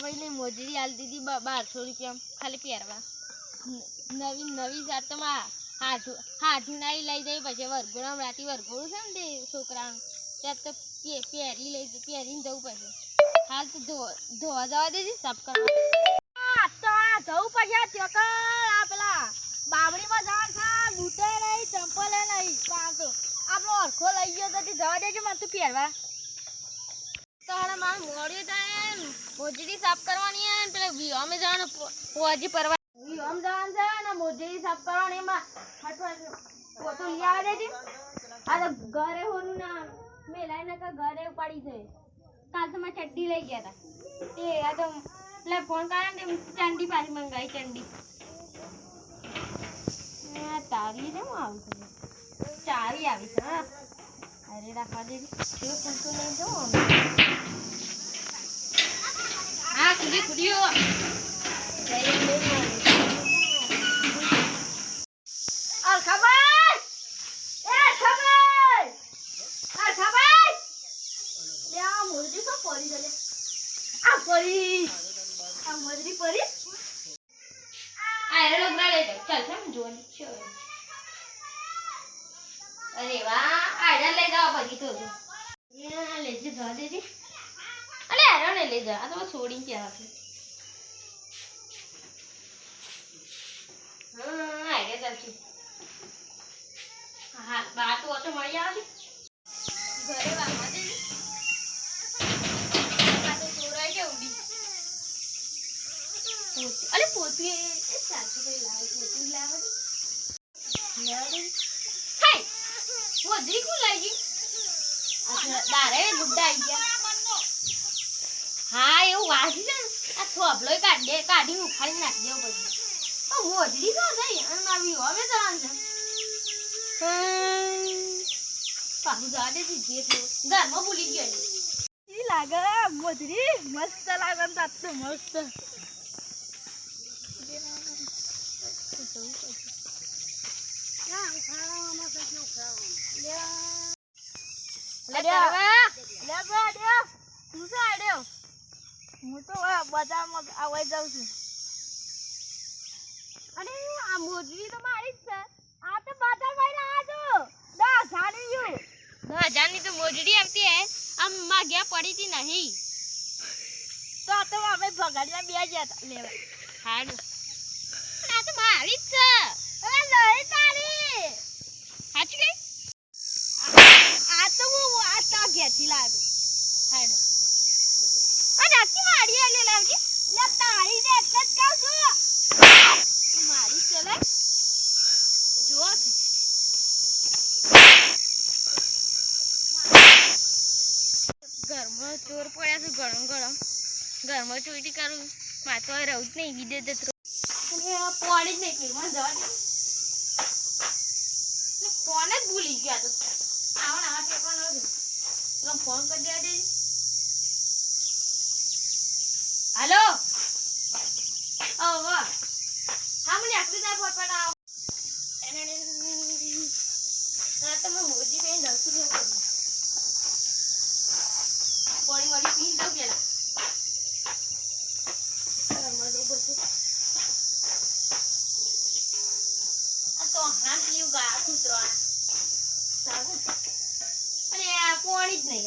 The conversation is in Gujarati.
ભાઈને મોજરી આલી દીધી 1200 રૂપિયા ખાલી પહેરવા. નવી જાત તો હાથું નાઈ લઈ જઈ પછી વરઘોડામાં રાતી વરઘોડું છે ને તે છોકરાનું ત્યાં તો પહેરીને જવું પડશે. હાલ તો ધોવા જવા દેજે સાફ કરવા જવું પડશે. આ પેલા બાબરીમાં જવાનું છે, બૂટે નહીં ચંપલે નહીં તો આપણો અરખો લઈ ગયો તો જવા દેજે મને તું પહેરવા. તો હવે મારે મોડ્યું થાય મોજડી સાફ કરવાની હે ને પેલા વિહોમે જવાનું હોજી પરવા વિહોમ જવાનું છે ને મોજડી સાફ કરવાની એમાં પોતું લઈ આવે દેજે. આ તો ઘરે હોનું ના મેલાઈને કે ઘરે પડી જાય. કાલ તો મેં ચડ્ડી લઈ ગયા હતા તે આ તો પેલા ફોન કરે ને ચંડી પાછી મંગાવી ચંડી. તારી ને હું આવી છે ચારી આવી છે. હા અરે રાખવા દે કેવો ફોન લઈ જાઉં. હા ખુલ્યો અરે વાહ આયરન લઈ જાવ પછી તો લેજે જવા દેજે. અલે આયરન લઈ જા આ તો છોડીને ક્યાં હતી. આયરન ચાલશે. હા બા તો ઓટો મળી આવે ઘરે વાગવા દેજે. આ તો ચોરાઈ કે ઉડી અલે પોતી ચાલશે ભાઈ લાવ પોતી લાવ દે હાય મોજરી કો લઈ ગઈ. અચ્છા દારે ગુડ્ડા આવી ગયા. હા એવું વાસી છે ને આ થોભલો કાઢી ઉખાડી નાખી દેવો પછી. મોજરી કા થઈ અને મારી હવે જવાનું છે પાછું જવા દે જે ઘરમાં ભૂલી ગયો લાગે. મોજરી મસ્ત લાગે ને તાત તો મસ્ત. હું તો બજારમાં આવવા જાઉં છું. અને આ મોજરી તો મારી જ છે. આ તો બજારમાં આવ્યો 10,000 તો મોજરી આવતી હે આમ માગ્યા પડી હતી નહીં તો આ તો અમે ભગાડીને બે ગયા હતા લેવા. હાડો આ તો મારી જ છે. અરે નહીં તારી સાચી ગઈ. આ તો હું આ તો ઘેરથી લાવ્યો. હાડો અને આખી મારી લે લાવજી લે તારી ને એટલે જ કહું છું મારી ચલે જો ઘરમાં ચોર પડ્યા છે ગરમ ઘરમાં ચોરી કરું મારે તો રહું જ નહીં વિદે જતો પોણી જ નહીં પીવા જવા દે ફોન જ ભૂલી ગયા તો આવા ટેપા ન ફોન કરી દેવા દે. हेलो ओ वाह हम ने आखरी टाइम पर पड़ा तो मैं मोजी पे दर्शन कर पानी वाली पी तो गेला मर दो बोल तो हां पीऊ गा कुतरा सागु अरे पानी જ નહીં